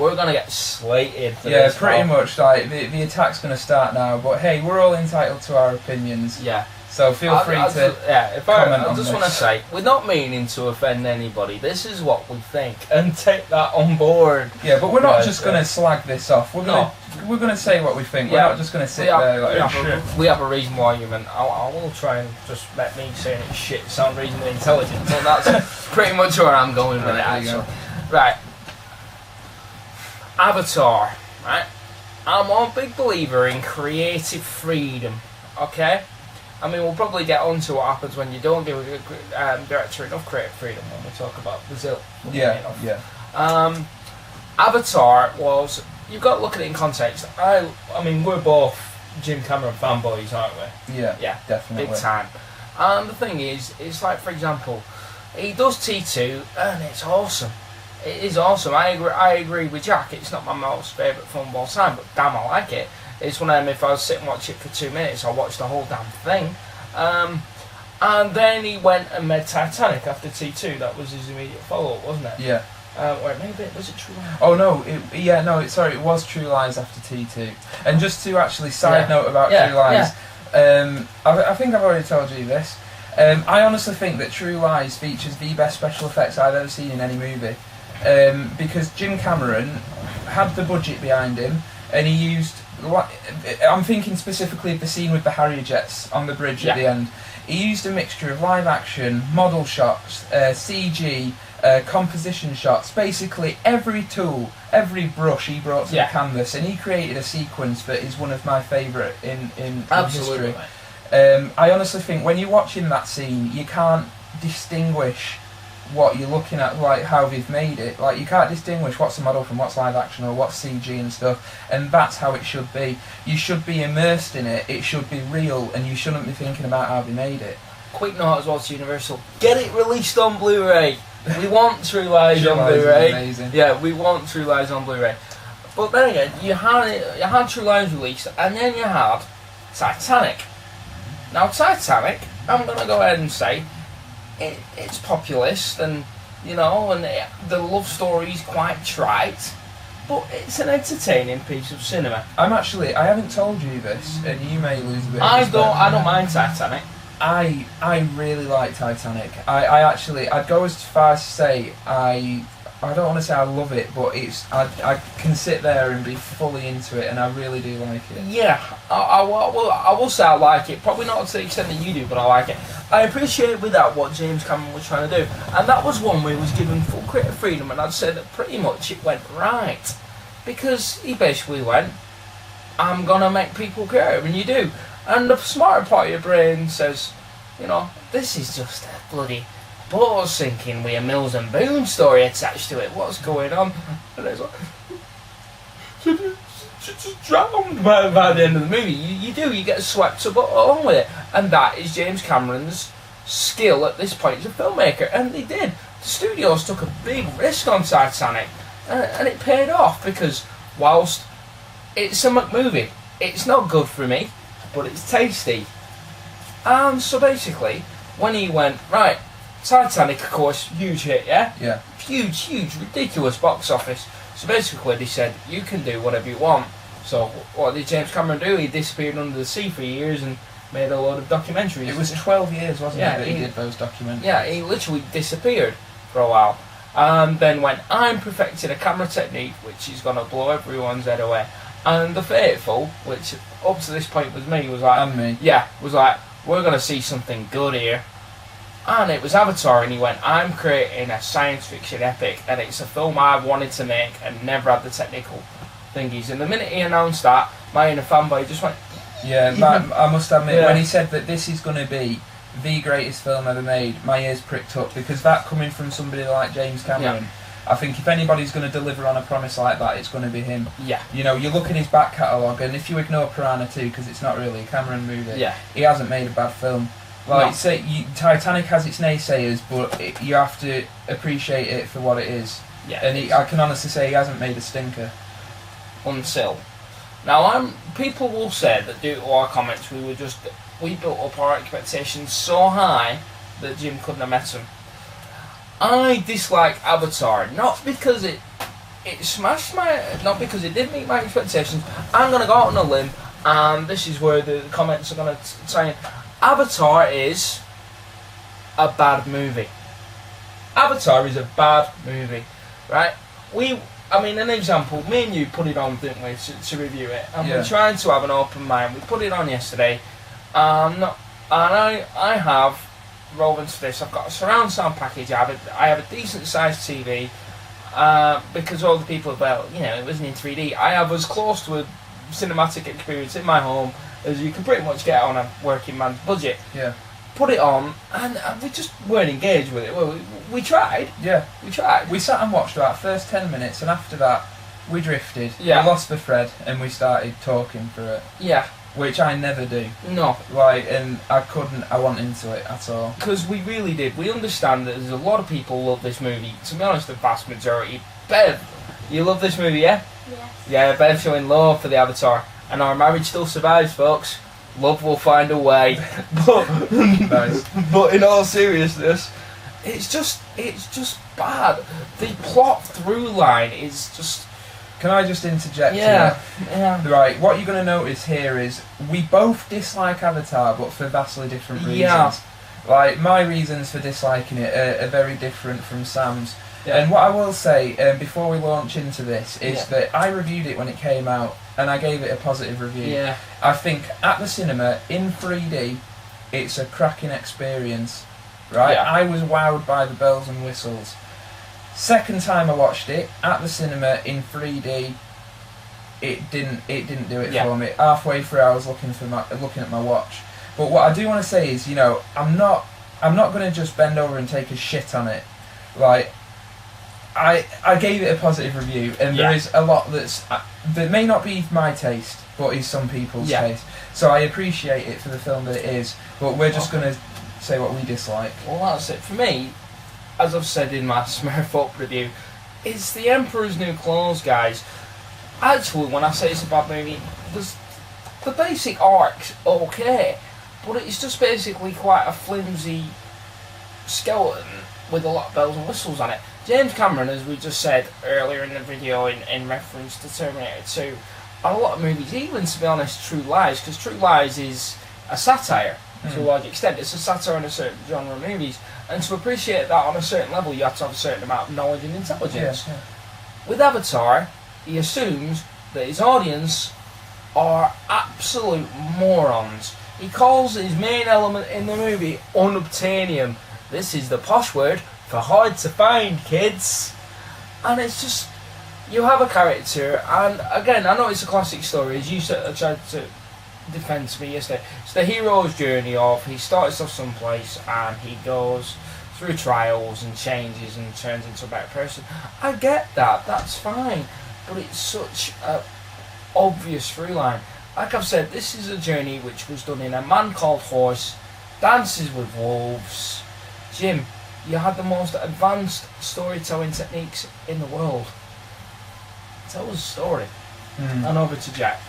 we're gonna get slated for Yeah, this. pretty much. Like the attack's gonna start now, but hey, we're all entitled to our opinions. Yeah. So feel free to comment I on just this. want to say, we're not meaning to offend anybody. This is what we think, and take that on board. Yeah, but we're not just gonna slag this off. We're gonna say what we think. We're not just gonna sit there like, we have a reasonable argument. I will try and just let me saying it's shit sound reasonably intelligent, but that's pretty much where I'm going with it. Actually, right. Avatar, right? I'm a big believer in creative freedom. Okay. I mean, we'll probably get on to what happens when you don't give a director enough creative freedom when we talk about Brazil. Yeah. Avatar was, you've got to look at it in context. I mean, we're both Jim Cameron fanboys, aren't we? Yeah, definitely. Big time. And the thing is, it's like, for example, he does T2 and it's awesome. It is awesome. I agree with Jack. It's not my most favourite film of all time, but damn, I like it. It's one of them, if I was sitting and watch it for 2 minutes, I'll watch the whole damn thing. And then he went and made Titanic after T2. That was his immediate follow-up, wasn't it? Yeah. Or maybe was it True Lies? Oh no, it was True Lies after T2. And just to actually side note about True Lies, I think I've already told you this. I honestly think that True Lies features the best special effects I've ever seen in any movie. Because Jim Cameron had the budget behind him, and he used... I'm thinking specifically of the scene with the Harrier jets on the bridge at the end. He used a mixture of live action, model shots, CG, composition shots, basically every tool, every brush he brought to the canvas, and he created a sequence that is one of my favourite in history. I honestly think when you're watching that scene, you can't distinguish what you're looking at, like how they've made it. Like, you can't distinguish what's a model from what's live action or what's CG and stuff, and that's how it should be. You should be immersed in it, it should be real, and you shouldn't be thinking about how they made it. Quick note as well to Universal, get it released on Blu-ray. We want True Lies on Blu-ray. Yeah, we want True Lies on Blu-ray. But then again, you had True Lies released, and then you had Titanic. Now Titanic, I'm going to go ahead and say, it's populist, and the love story is quite trite, but it's an entertaining piece of cinema. I haven't told you this, and you may lose a bit. I don't mind Titanic. I really like Titanic. I'd go as far as to say I don't want to say I love it, but I can sit there and be fully into it, and I really do like it. Yeah, I will say I like it. Probably not to the extent that you do, but I like it. I appreciate with that what James Cameron was trying to do, and that was one where he was given full creative freedom, and I'd say that pretty much it went right, because he basically went, I'm gonna make people care, and you do. And the smarter part of your brain says, this is just a bloody boat sinking with a Mills and Boon story attached to it. What's going on? And it's like, just drowned by the end of the movie. You get swept up along with it. And that is James Cameron's skill at this point as a filmmaker. And they did. The studios took a big risk on Titanic. And it paid off, because whilst it's a movie, it's not good for me, but it's tasty. And so basically, when he went, right, Titanic, of course, huge hit, yeah? Yeah. Huge, ridiculous box office. So basically they said, you can do whatever you want. So what did James Cameron do? He disappeared under the sea for years and made a load of documentaries. It was 12 years, wasn't it, that he did those documentaries? Yeah, he literally disappeared for a while. And then went, I'm perfecting a camera technique which is going to blow everyone's head away. And The Faithful, which up to this point was me, was like... And me. Yeah, was like, we're going to see something good here. And it was Avatar, and he went, I'm creating a science fiction epic, and it's a film I've wanted to make and never had the technical thingies. And the minute he announced that, my inner fanboy just went... Yeah, I must admit, when he said that this is going to be the greatest film ever made, my ears pricked up, because that coming from somebody like James Cameron, I think if anybody's going to deliver on a promise like that, it's going to be him. Yeah. You look at his back catalogue, and if you ignore Piranha 2, because it's not really a Cameron movie, he hasn't made a bad film. Like, Titanic has its naysayers, but you have to appreciate it for what it is. Yeah. And I can honestly say he hasn't made a stinker. Until. Now, people will say that due to our comments, we built up our expectations so high that Jim couldn't have met them. I dislike Avatar, not because it smashed my, not because it didn't meet my expectations. I'm going to go out on a limb, and this is where the comments are going to say, Avatar is a bad movie. Avatar is a bad movie, right? An example, me and you put it on, didn't we, to review it, and we're trying to have an open mind. We put it on yesterday, and I have, rolling to this, I've got a surround sound package, I have a decent sized TV, because all the people, it wasn't in 3D. I have as close to a cinematic experience in my home as you can pretty much get on a working man's budget. Yeah. Put it on, and we just weren't engaged with it. Well, we tried. Yeah. We tried. We sat and watched about first 10 minutes, and after that, we drifted. Yeah. We lost the thread, and we started talking through it. Yeah. Which I never do. No. And I wasn't into it at all. Because we really did. We understand that there's a lot of people who love this movie. To be honest, the vast majority. Bev, you love this movie, yeah? Yes. Yeah, Bev's showing love for the Avatar. And our marriage still survives, folks. Love will find a way. But, Nice. But in all seriousness, it's just bad. The plot through line is just... Can I just interject Yeah. Right, what you're going to notice here is we both dislike Avatar, but for vastly different reasons. Yeah. Like, my reasons for disliking it are very different from Sam's. Yeah. And what I will say, before we launch into this, is that I reviewed it when it came out, and I gave it a positive review. Yeah. I think at the cinema, in 3D, it's a cracking experience. Right? Yeah. I was wowed by the bells and whistles. Second time I watched it at the cinema in 3D, it didn't do it for me. Halfway through, I was looking at my watch. But what I do want to say is, I'm not going to just bend over and take a shit on it. Like, I gave it a positive review, and there is a lot that may not be my taste, but is some people's taste. So I appreciate it for the film that it is. But we're just going to say what we dislike. Well, that's it for me. As I've said in my Smurf Up review, it's the Emperor's New Clothes, guys. Actually, when I say it's a bad movie, the basic arc's okay, but it's just basically quite a flimsy skeleton with a lot of bells and whistles on it. James Cameron, as we just said earlier in the video in reference to Terminator 2, and a lot of movies, even to be honest, True Lies, because True Lies is a satire to a large extent. It's a satire on a certain genre of movies, and to appreciate that on a certain level, you have to have a certain amount of knowledge and intelligence. Yeah. With Avatar, he assumes that his audience are absolute morons. He calls his main element in the movie unobtainium. This is the posh word for hard to find, kids. And it's just, you have a character, and again, I know it's a classic story, as you tried to defend to me yesterday. It's the hero's journey of, he starts off someplace and he goes through trials and changes and turns into a better person. I get that, that's fine, but it's such a obvious through line. Like I've said, this is a journey which was done in A Man Called Horse, Dances with Wolves. Jim, you had the most advanced storytelling techniques in the world. Tell us a story. And over to Jack.